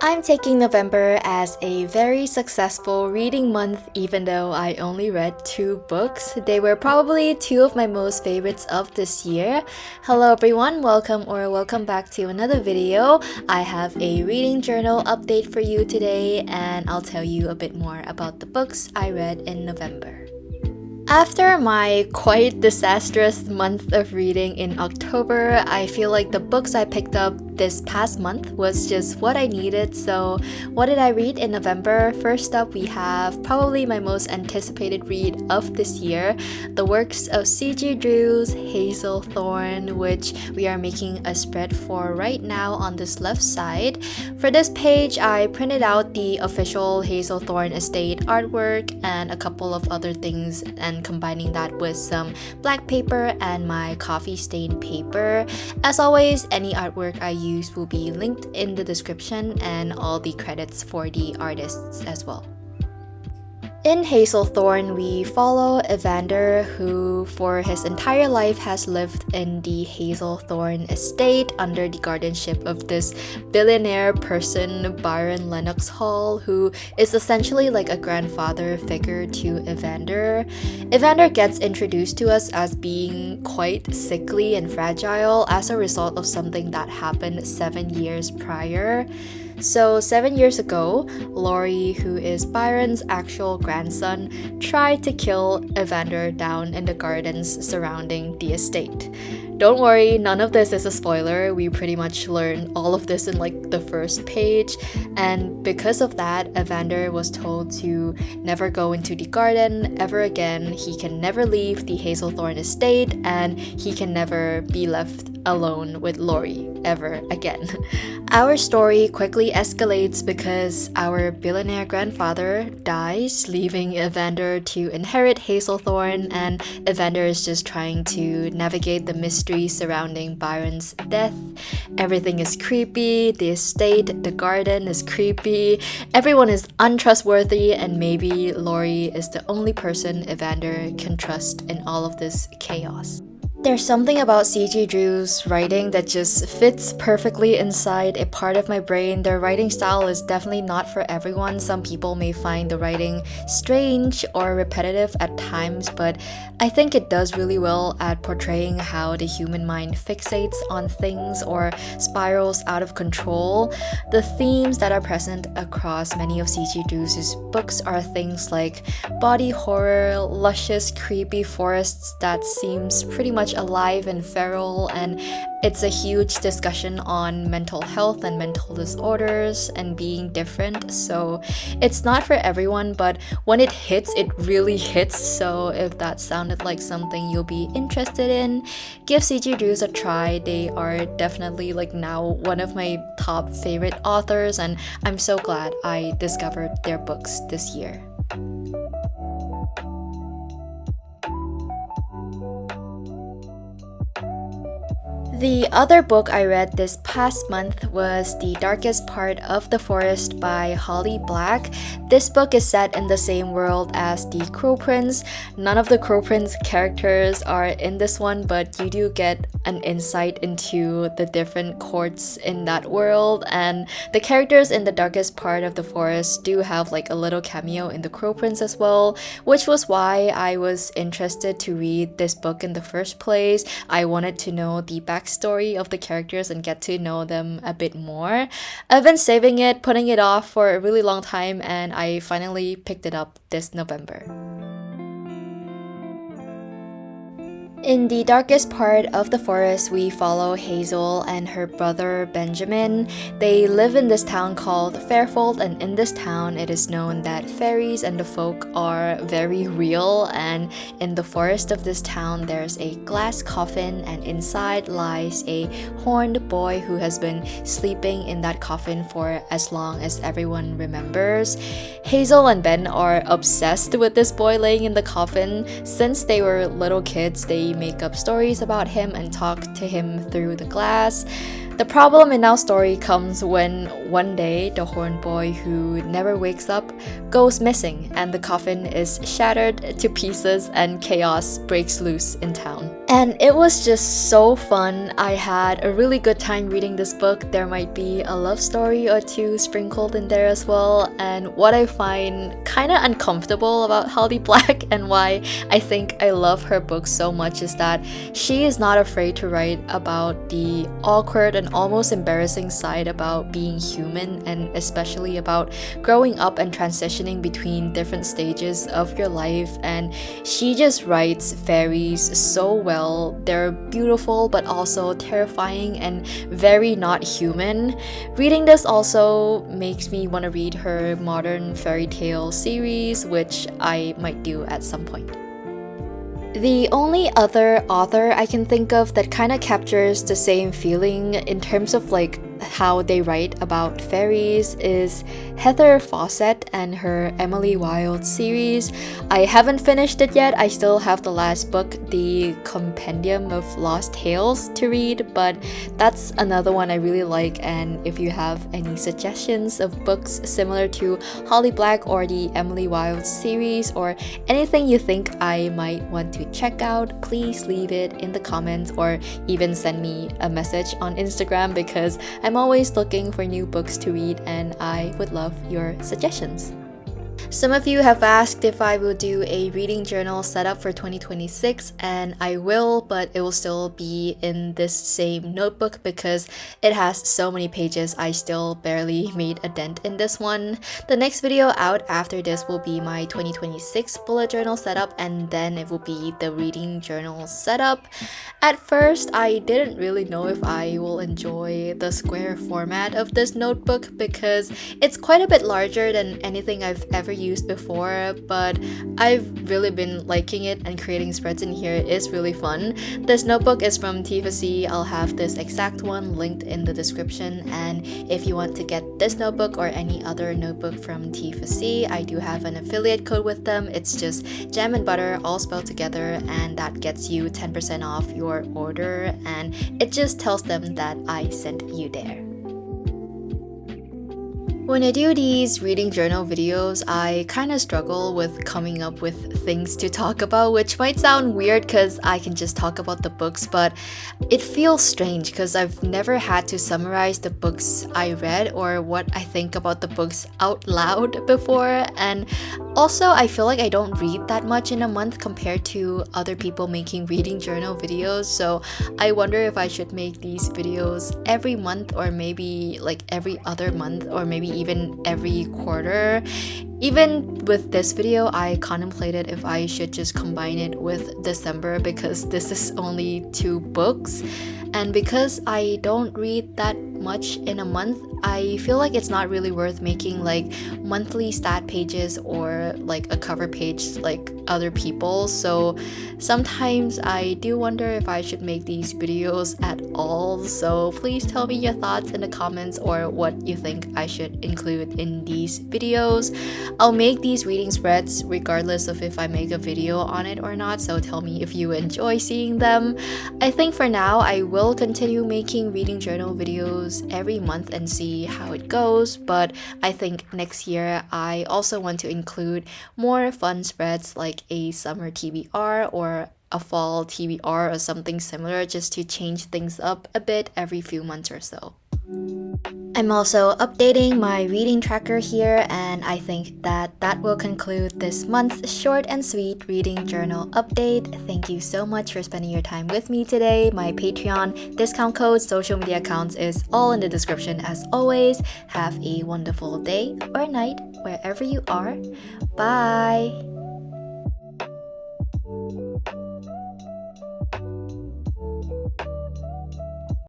I'm taking November as a very successful reading month even though I only read 2 books. They were probably 2 of my most favorites of this year. Hello everyone, welcome back to another video. I have a reading journal update for you today and I'll tell you a bit more about the books I read in November. After my quite disastrous month of reading in October, I feel like the books I picked up this past month was just what I needed. So what did I read in November? First up, we have probably my most anticipated read of this year, the works of C.G. Drew's Hazelthorn, which we are making a spread for right now on this left side. For this page, I printed out the official Hazelthorn estate artwork and a couple of other things and combining that with some black paper and my coffee stained paper. As always, any artwork I use will be linked in the description and all the credits for the artists as well. In Hazelthorn, we follow Evander, who for his entire life has lived in the Hazelthorn estate under the guardianship of this billionaire person, Byron Lennox Hall, who is essentially like a grandfather figure to Evander. Evander gets introduced to us as being quite sickly and fragile as a result of something that happened 7 years prior. So 7 years ago, Laurie, who is Byron's actual grandson, tried to kill Evander down in the gardens surrounding the estate. Don't worry, none of this is a spoiler. We pretty much learn all of this in like the first page, and because of that, Evander was told to never go into the garden ever again. He can never leave the Hazelthorn estate, and he can never be left alone with Laurie ever again. Our story quickly escalates because our billionaire grandfather dies, leaving Evander to inherit Hazelthorn, and Evander is just trying to navigate the mystery surrounding Byron's death. Everything is creepy, the estate, the garden is creepy, everyone is untrustworthy, and maybe Laurie is the only person Evander can trust in all of this chaos. There's something about C.G. Drew's writing that just fits perfectly inside a part of my brain. Their writing style is definitely not for everyone. Some people may find the writing strange or repetitive at times, but I think it does really well at portraying how the human mind fixates on things or spirals out of control. The themes that are present across many of C.G. Drew's books are things like body horror, luscious, creepy forests that seems pretty much alive and feral, and it's a huge discussion on mental health and mental disorders and being different. So it's not for everyone, but when it hits, it really hits. So if that sounded like something you'll be interested in, give C.G. Drew's a try. They are definitely like now one of my top favorite authors, and I'm so glad I discovered their books this year. The other book I read this past month was The Darkest Part of the Forest by Holly Black. This book is set in the same world as The Crow Prince. None of the Crow Prince characters are in this one, but you do get an insight into the different courts in that world, and the characters in The Darkest Part of the Forest do have like a little cameo in The Crow Prince as well, which was why I was interested to read this book in the first place. I wanted to know the backstory of the characters and get to know them a bit more. I've been saving it, putting it off for a really long time, and I finally picked it up this November. In The Darkest Part of the Forest, we follow Hazel and her brother Benjamin. They live in this town called Fairfold, and in this town it is known that fairies and the folk are very real, and in the forest of this town there's a glass coffin, and inside lies a horned boy who has been sleeping in that coffin for as long as everyone remembers. Hazel and Ben are obsessed with this boy laying in the coffin. Since they were little kids, they make up stories about him and talk to him through the glass. The problem in our story comes when one day the horn boy who never wakes up goes missing and the coffin is shattered to pieces and chaos breaks loose in town. And it was just so fun. I had a really good time reading this book. There might be a love story or two sprinkled in there as well. And what I find kind of uncomfortable about Holly Black and why I think I love her book so much is that she is not afraid to write about the awkward and almost embarrassing side about being human, and especially about growing up and transitioning between different stages of your life. And she just writes fairies so well. They're beautiful but also terrifying and very not human. Reading this also makes me want to read her modern fairy tale series, which I might do at some point. The only other author I can think of that kind of captures the same feeling in terms of like how they write about fairies is Heather Fawcett and her Emily Wilde series. I haven't finished it yet. I still have the last book, the Compendium of Lost Tales, to read, but that's another one I really like. And if you have any suggestions of books similar to Holly Black or the Emily Wilde series, or anything you think I might want to check out, please leave it in the comments or even send me a message on Instagram, because I'm always looking for new books to read and I would love your suggestions. Some of you have asked if I will do a reading journal setup for 2026, and I will, but it will still be in this same notebook because it has so many pages. I still barely made a dent in this one. The next video out after this will be my 2026 bullet journal setup, and then it will be the reading journal setup. At first, I didn't really know if I will enjoy the square format of this notebook because it's quite a bit larger than anything I've ever used before, but I've really been liking it, and creating spreads in here is really fun. This notebook is from Tiffany. I'll have this exact one linked in the description, and if you want to get this notebook or any other notebook from Tiffany, I do have an affiliate code with them. It's just jam and butter all spelled together, and that gets you 10% off your order, and it just tells them that I sent you there. When I do these reading journal videos, I kind of struggle with coming up with things to talk about, which might sound weird because I can just talk about the books, but it feels strange because I've never had to summarize the books I read or what I think about the books out loud before. And also, I feel like I don't read that much in a month compared to other people making reading journal videos, so I wonder if I should make these videos every month, or maybe like every other month, or maybe even every quarter. Even with this video, I contemplated if I should just combine it with December because this is only 2 books, and because I don't read that much in a month, I feel like it's not really worth making like monthly stat pages or like a cover page like other people. So sometimes I do wonder if I should make these videos at all. So please tell me your thoughts in the comments or what you think I should include in these videos. I'll make these reading spreads regardless of if I make a video on it or not, so tell me if you enjoy seeing them. I think for now I will continue making reading journal videos every month and see how it goes, but I think next year I also want to include more fun spreads like a summer TBR or a fall TBR or something similar, just to change things up a bit every few months or so. I'm also updating my reading tracker here, and I think that will conclude this month's short and sweet reading journal update. Thank you so much for spending your time with me today. My Patreon, discount code, social media accounts is all in the description as always. Have a wonderful day or night wherever you are. Bye!